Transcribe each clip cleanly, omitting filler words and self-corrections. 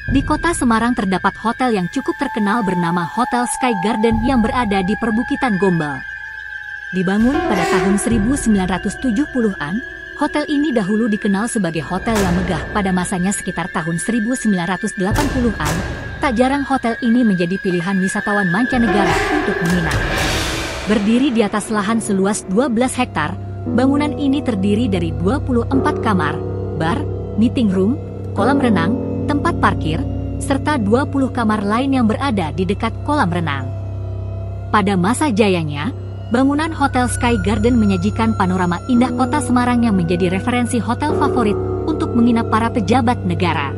Di kota Semarang terdapat hotel yang cukup terkenal bernama Hotel Sky Garden yang berada di perbukitan Gombal. Dibangun pada tahun 1970-an, hotel ini dahulu dikenal sebagai hotel yang megah pada masanya sekitar tahun 1980-an. Tak jarang hotel ini menjadi pilihan wisatawan mancanegara untuk menginap. Berdiri di atas lahan seluas 12 hektar, bangunan ini terdiri dari 24 kamar, bar, meeting room, kolam renang, tempat parkir, serta 20 kamar lain yang berada di dekat kolam renang. Pada masa jayanya, bangunan Hotel Sky Garden menyajikan panorama indah kota Semarang yang menjadi referensi hotel favorit untuk menginap para pejabat negara.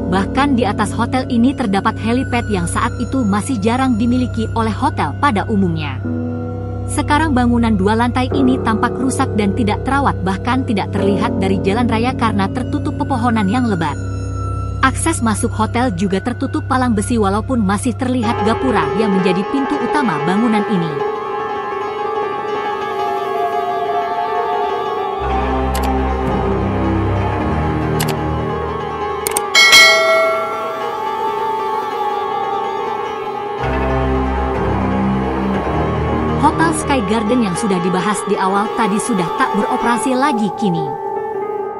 Bahkan di atas hotel ini terdapat helipad yang saat itu masih jarang dimiliki oleh hotel pada umumnya. Sekarang bangunan 2 lantai ini tampak rusak dan tidak terawat, bahkan tidak terlihat dari jalan raya karena tertutup pepohonan yang lebat. Akses masuk hotel juga tertutup palang besi walaupun masih terlihat gapura yang menjadi pintu utama bangunan ini. Hotel Sky Garden yang sudah dibahas di awal tadi sudah tak beroperasi lagi kini.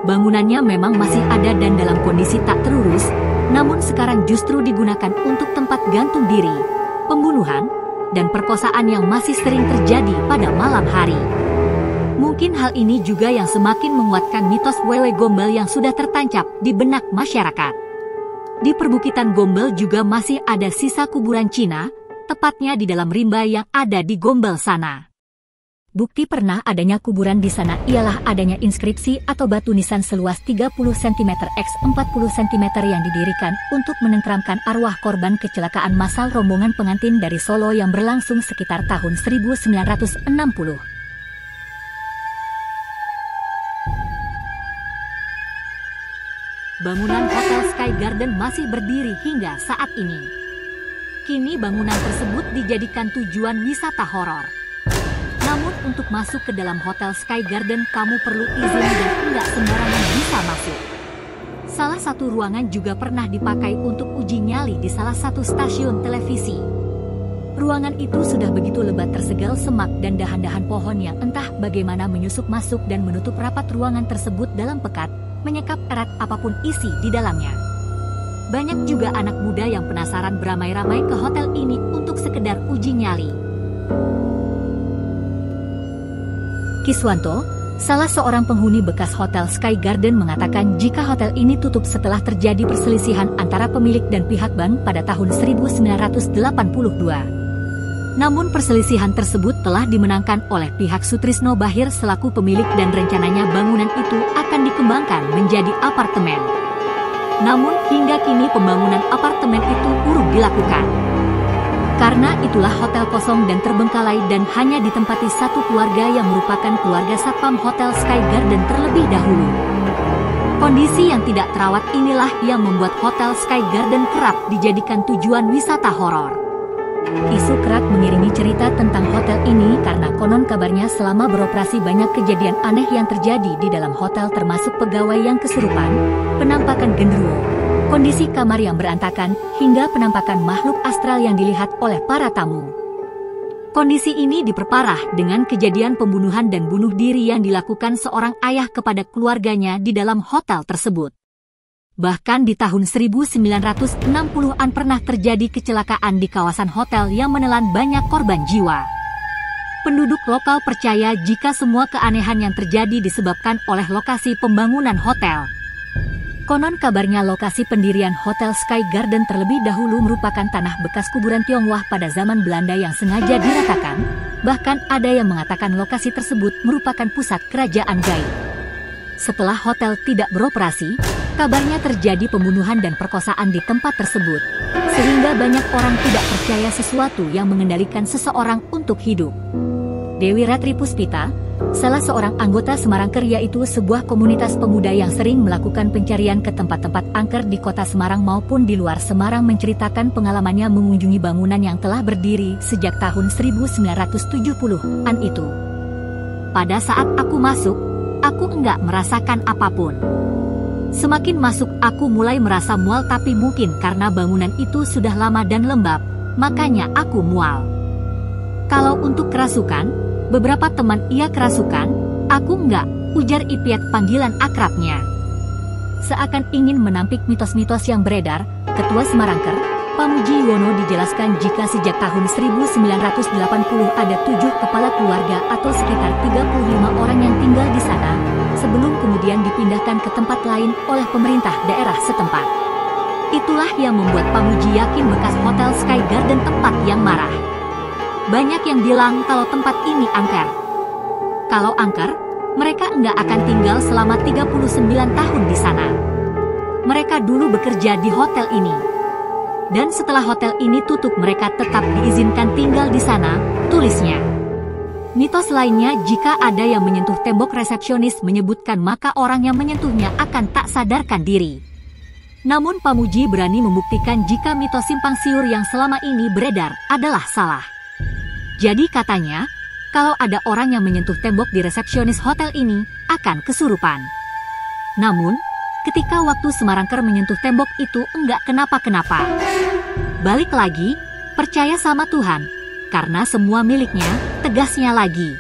Bangunannya memang masih ada dan dalam kondisi tak terurus, namun sekarang justru digunakan untuk tempat gantung diri, pembunuhan, dan perkosaan yang masih sering terjadi pada malam hari. Mungkin hal ini juga yang semakin menguatkan mitos Wewe Gombal yang sudah tertancap di benak masyarakat. Di perbukitan Gombal juga masih ada sisa kuburan Cina, tepatnya di dalam rimba yang ada di Gombal sana. Bukti pernah adanya kuburan di sana ialah adanya inskripsi atau batu nisan seluas 30 cm x 40 cm yang didirikan untuk menenteramkan arwah korban kecelakaan massal rombongan pengantin dari Solo yang berlangsung sekitar tahun 1960. Bangunan Hotel Sky Garden masih berdiri hingga saat ini. Kini bangunan tersebut dijadikan tujuan wisata horor. Namun untuk masuk ke dalam Hotel Sky Garden kamu perlu izin dan tidak sembarangan bisa masuk. Salah satu ruangan juga pernah dipakai untuk uji nyali di salah satu stasiun televisi. Ruangan itu sudah begitu lebat tersegal semak dan dahan-dahan pohon yang entah bagaimana menyusup masuk dan menutup rapat ruangan tersebut dalam pekat, menyekap erat apapun isi di dalamnya. Banyak juga anak muda yang penasaran beramai-ramai ke hotel ini untuk sekedar uji nyali. Kiswanto, salah seorang penghuni bekas Hotel Sky Garden mengatakan jika hotel ini tutup setelah terjadi perselisihan antara pemilik dan pihak bank pada tahun 1982. Namun perselisihan tersebut telah dimenangkan oleh pihak Sutrisno Bahir selaku pemilik dan rencananya bangunan itu akan dikembangkan menjadi apartemen. Namun hingga kini pembangunan apartemen itu urung dilakukan. Karena itulah hotel kosong dan terbengkalai dan hanya ditempati satu keluarga yang merupakan keluarga satpam Hotel Sky Garden terlebih dahulu. Kondisi yang tidak terawat inilah yang membuat Hotel Sky Garden kerap dijadikan tujuan wisata horor. Isu kerap mengiringi cerita tentang hotel ini karena konon kabarnya selama beroperasi banyak kejadian aneh yang terjadi di dalam hotel termasuk pegawai yang kesurupan, penampakan genderuwo, kondisi kamar yang berantakan, hingga penampakan makhluk astral yang dilihat oleh para tamu. Kondisi ini diperparah dengan kejadian pembunuhan dan bunuh diri yang dilakukan seorang ayah kepada keluarganya di dalam hotel tersebut. Bahkan di tahun 1960-an pernah terjadi kecelakaan di kawasan hotel yang menelan banyak korban jiwa. Penduduk lokal percaya jika semua keanehan yang terjadi disebabkan oleh lokasi pembangunan hotel. Konon kabarnya lokasi pendirian Hotel Sky Garden terlebih dahulu merupakan tanah bekas kuburan Tionghoa pada zaman Belanda yang sengaja diratakan. Bahkan ada yang mengatakan lokasi tersebut merupakan pusat kerajaan gaib. Setelah hotel tidak beroperasi, kabarnya terjadi pembunuhan dan perkosaan di tempat tersebut, sehingga banyak orang tidak percaya sesuatu yang mengendalikan seseorang untuk hidup. Dewi Ratri Puspita, salah seorang anggota Semarang Ker, yaitu sebuah komunitas pemuda yang sering melakukan pencarian ke tempat-tempat angker di kota Semarang maupun di luar Semarang, menceritakan pengalamannya mengunjungi bangunan yang telah berdiri sejak tahun 1970-an itu. Pada saat aku masuk, aku enggak merasakan apapun. Semakin masuk aku mulai merasa mual, tapi mungkin karena bangunan itu sudah lama dan lembab, makanya aku mual. Kalau untuk kerasukan, beberapa teman ia kerasukan, aku enggak, ujar Ipiat panggilan akrabnya. Seakan ingin menampik mitos-mitos yang beredar, Ketua Semarangker, Pamuji Wono dijelaskan jika sejak tahun 1980 ada 7 kepala keluarga atau sekitar 35 orang yang tinggal di sana, sebelum kemudian dipindahkan ke tempat lain oleh pemerintah daerah setempat. Itulah yang membuat Pamuji yakin bekas Hotel Sky Garden tempat yang marah. Banyak yang bilang kalau tempat ini angker. Kalau angker, mereka enggak akan tinggal selama 39 tahun di sana. Mereka dulu bekerja di hotel ini. Dan setelah hotel ini tutup mereka tetap diizinkan tinggal di sana, tulisnya. Mitos lainnya, jika ada yang menyentuh tembok resepsionis menyebutkan maka orang yang menyentuhnya akan tak sadarkan diri. Namun Pamuji berani membuktikan jika mitos simpang siur yang selama ini beredar adalah salah. Jadi katanya, kalau ada orang yang menyentuh tembok di resepsionis hotel ini, akan kesurupan. Namun, ketika waktu Semarangker menyentuh tembok itu enggak kenapa-kenapa. Balik lagi, percaya sama Tuhan, karena semua miliknya, tegasnya lagi.